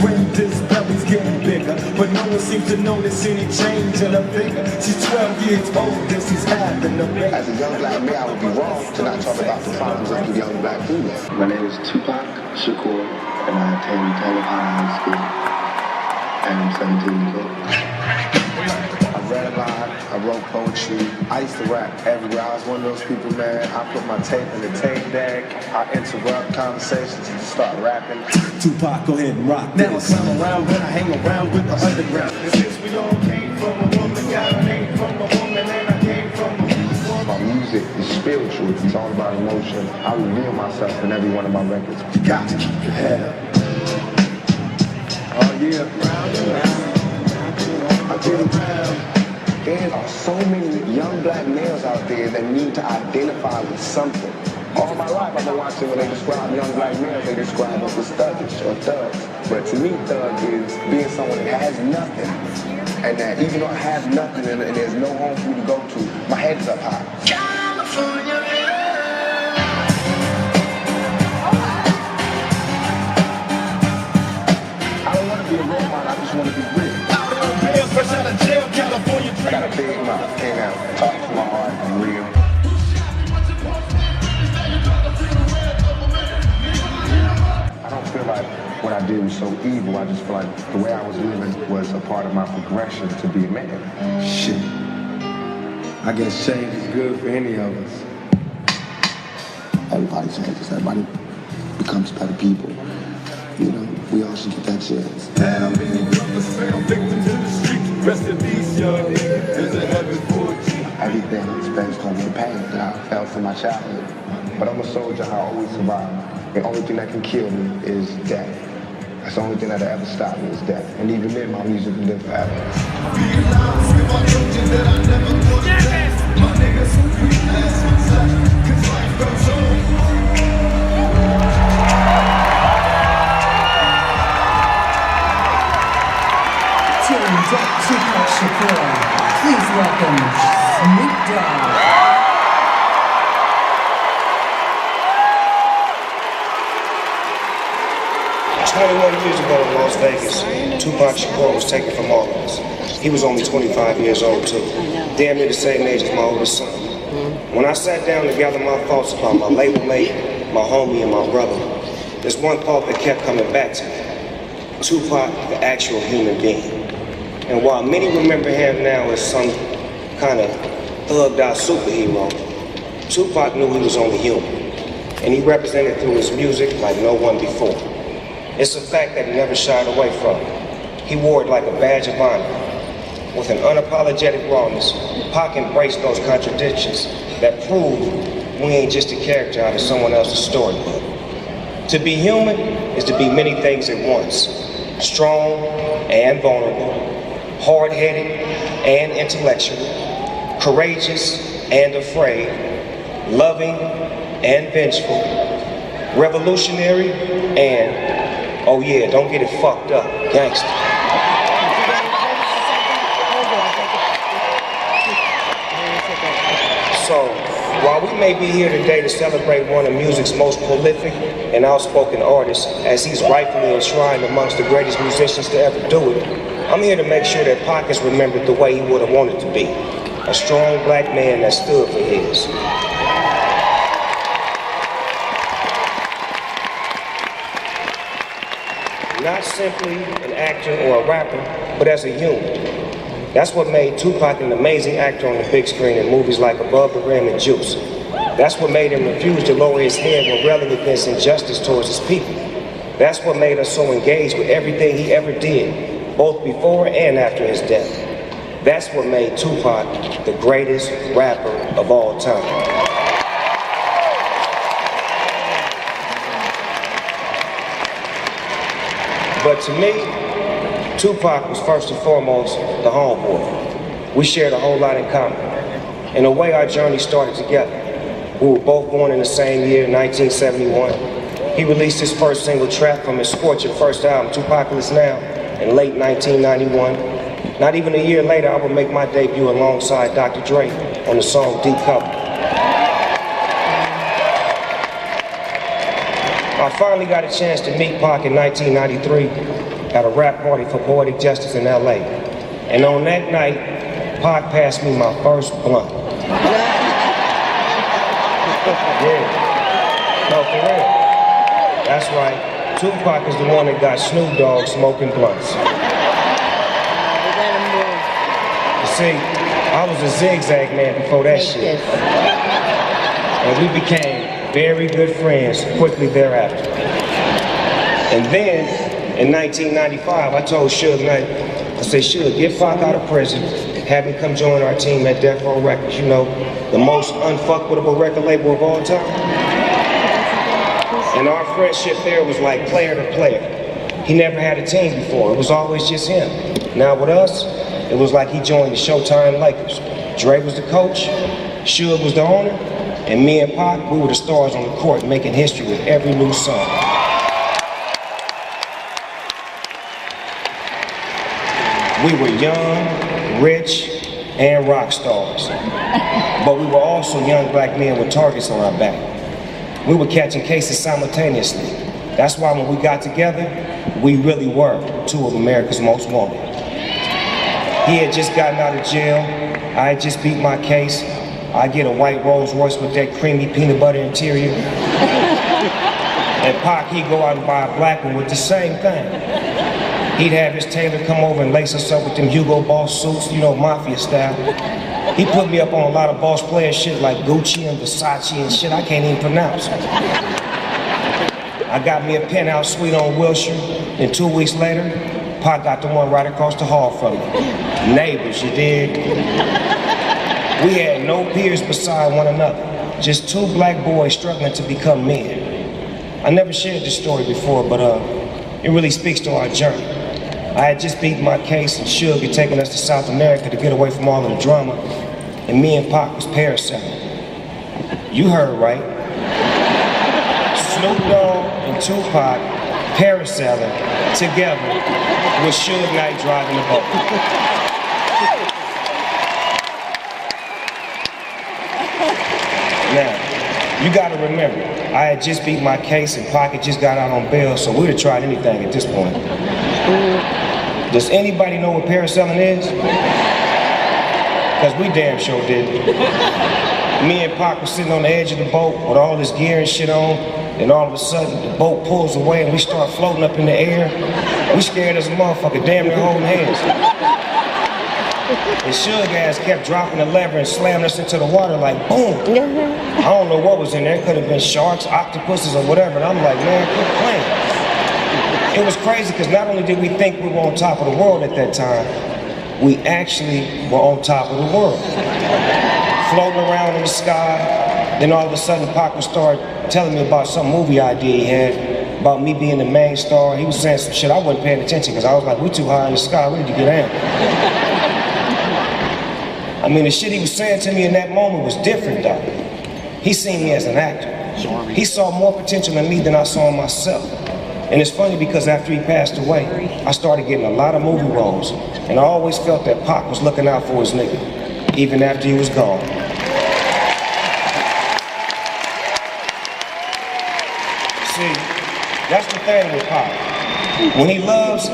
When this belly's getting bigger, but no one seems to notice any change in her figure. She's 12 years old and she's having a baby. As a young black man, I would be wrong to not talk about the problems of the young black female. My name is Tupac Shakur, and I attend Taylor High School, and I'm 17 years old. I read a lot, I wrote poetry. I used to rap everywhere. I was one of those people, man. I put my tape in the tape deck. I interrupt conversations and just start rapping. Tupac, go ahead and rock. Now I clown around when I hang around with the underground. And since we all came from a woman, got a name from a woman, and I came from a woman. My music is spiritual. It's all about emotion. I reveal myself in every one of my records. You got to keep your head up. Oh yeah. I tell you, there are so many young black males out there that need to identify with something. All my life I've been watching when they describe young black males, they describe us as thuggish or thugs. But to me, thug is being someone that has nothing. And that even though I have nothing and there's no home for me to go to, my head's up high. California. I don't want to be a role model, I just want to be real. Fresh out of jail, California. I got a big mouth, came out, talk from my heart, I'm real. I don't feel like what I did was so evil. I just feel like the way I was living was a part of my progression to be a man. Shit. I guess change is good for any of us. Everybody changes. Everybody becomes better people. You know, we all should get that chance. How many brothers fell victim to the street? Rest in peace, young nigga. There's a heaven for you. Everything is based on the pain that I felt in my childhood. But I'm a soldier, I always survive. The only thing that can kill me is death. That's the only thing that'll ever stop me is death. And even then, my music will live forever. Tupac Shakur. Please welcome Snoop Dogg. 21 years ago in Las Vegas, Tupac Shakur was taken from all of us. He was only 25 years old too, damn near the same age as my oldest son. When I sat down to gather my thoughts about my label mate, my homie, and my brother, there's one thought that kept coming back to me. Tupac, the actual human being. And while many remember him now as some kind of thugged out superhero, Tupac knew he was only human. And he represented through his music like no one before. It's a fact that he never shied away from. He wore it like a badge of honor. With an unapologetic rawness, Pac embraced those contradictions that prove we ain't just a character out of someone else's storybook. To be human is to be many things at once. Strong and vulnerable, hard-headed and intellectual, courageous and afraid, loving and vengeful, revolutionary and, oh yeah, don't get it fucked up, gangster. So, while we may be here today to celebrate one of music's most prolific and outspoken artists, as he's rightfully enshrined amongst the greatest musicians to ever do it, I'm here to make sure that Pac is remembered the way he would have wanted to be. A strong black man that stood for his. Not simply an actor or a rapper, but as a human. That's what made Tupac an amazing actor on the big screen in movies like Above the Rim and Juice. That's what made him refuse to lower his head when railing against injustice towards his people. That's what made us so engaged with everything he ever did, both before and after his death. That's what made Tupac the greatest rapper of all time. But to me, Tupac was first and foremost the homeboy. We shared a whole lot in common. In a way, our journey started together. We were both born in the same year, 1971. He released his first single track from his scorching first album, Tupacalypse Now, in late 1991. Not even a year later, I would make my debut alongside Dr. Dre on the song Deep Cover. I finally got a chance to meet Pac in 1993 at a rap party for poetic justice in LA. And on that night, Pac passed me my first blunt. Yeah. No, for real. That's right. Tupac is the one that got Snoop Dogg smoking blunts. You see, I was a zigzag man before that shit. And we became very good friends quickly thereafter. And then, in 1995, I told Suge Knight, I said, Suge, get Pac out of prison, have him come join our team at Death Row Records, you know, the most unfuckwittable record label of all time. And our friendship there was like player to player. He never had a team before, it was always just him. Now with us, it was like he joined the Showtime Lakers. Dre was the coach, Suge was the owner, and me and Pac, we were the stars on the court making history with every new song. We were young, rich, and rock stars. But we were also young black men with targets on our back. We were catching cases simultaneously. That's why when we got together, we really were two of America's most wanted. He had just gotten out of jail. I had just beat my case. I get a white Rolls Royce with that creamy peanut butter interior. And Pac, he'd go out and buy a black one with the same thing. He'd have his tailor come over and lace us up with them Hugo Boss suits, you know, mafia style. He put me up on a lot of Boss player shit like Gucci and Versace and shit I can't even pronounce. I got me a penthouse suite on Wilshire, and 2 weeks later, Pac got the one right across the hall from me. Neighbors, you dig? We had no peers beside one another, just two black boys struggling to become men. I never shared this story before, but it really speaks to our journey. I had just beaten my case and Suge had taken us to South America to get away from all of the drama, and me and Pac was parasailing. You heard right. Snoop Dogg and Tupac parasailing together with Suge Knight driving the boat. Now, you gotta remember, I had just beat my case and Pac had just got out on bail, so we'd have tried anything at this point. Does anybody know what parasailing is? Because we damn sure didn't. Me and Pac were sitting on the edge of the boat with all this gear and shit on, and all of a sudden the boat pulls away and we start floating up in the air. We scared as a motherfucker, damn near holding hands. And Suge ass kept dropping the lever and slamming us into the water like boom. I don't know what was in there. It could have been sharks, octopuses, or whatever. And I'm like, man, quit playing. It was crazy because not only did we think we were on top of the world at that time, we actually were on top of the world. Floating around in the sky. Then all of a sudden Pac would start telling me about some movie idea he had, about me being the main star. He was saying some shit I wasn't paying attention because I was like, we too high in the sky, we need to get down. I mean, the shit he was saying to me in that moment was different, though. He seen me as an actor. He saw more potential in me than I saw in myself. And it's funny because after he passed away, I started getting a lot of movie roles. And I always felt that Pac was looking out for his nigga, even after he was gone. See, that's the thing with Pac. When he loves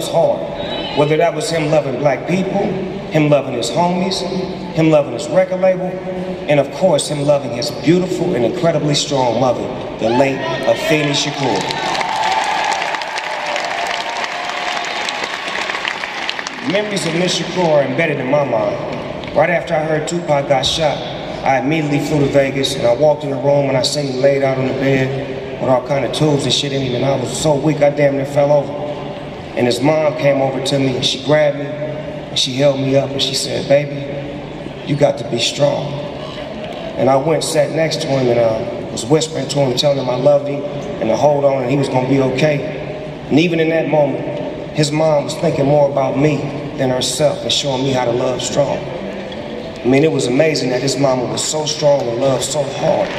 hard. Whether that was him loving black people, him loving his homies, him loving his record label, and of course him loving his beautiful and incredibly strong mother, the late Afeni Shakur. Memories of Miss Shakur are embedded in my mind. Right after I heard Tupac got shot, I immediately flew to Vegas and I walked in the room and I seen him laid out on the bed with all kind of tubes and shit in him, and I was so weak I damn near fell over. And his mom came over to me and she grabbed me and she held me up and she said, baby, you got to be strong. And I went and sat next to him and was whispering to him, telling him I loved him and to hold on and he was gonna be okay. And even in that moment, his mom was thinking more about me than herself and showing me how to love strong. I mean, it was amazing that his mama was so strong and loved so hard.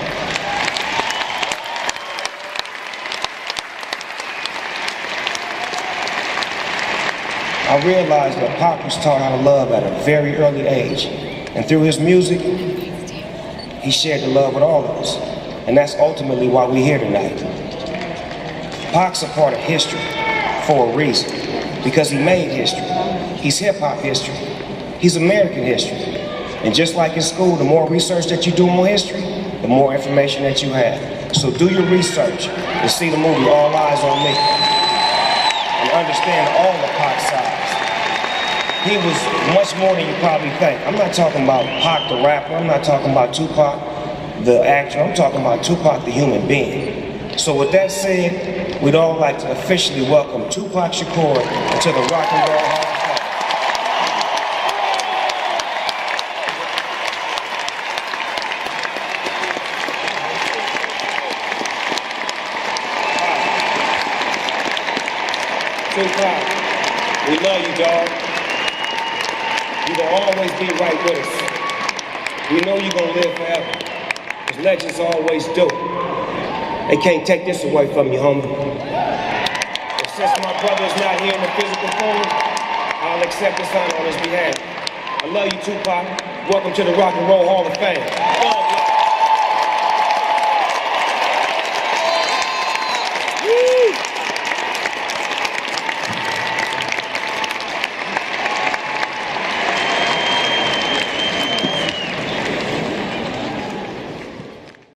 I realized that Pac was taught how to love at a very early age. And through his music, he shared the love with all of us. And that's ultimately why we're here tonight. Pac's a part of history. for a reason. Because he made history. He's hip-hop history. He's American history. And just like in school, the more research that you do on history, the more information that you have. So do your research and see the movie All Eyes on Me. And understand all the Pac sides. He was much more than you probably think. I'm not talking about Pac the rapper. I'm not talking about Tupac the actor. I'm talking about Tupac the human being. So with that said, we'd all like to officially welcome Tupac Shakur to the Rock and Roll Hall of Fame. Tupac, we love you, dog. You gonna always be right with us. We know you gonna live forever. As legends always do. They can't take this away from you, homie. But since my brother is not here in the physical form, I'll accept this honor on his behalf. I love you, Tupac. Welcome to the Rock and Roll Hall of Fame.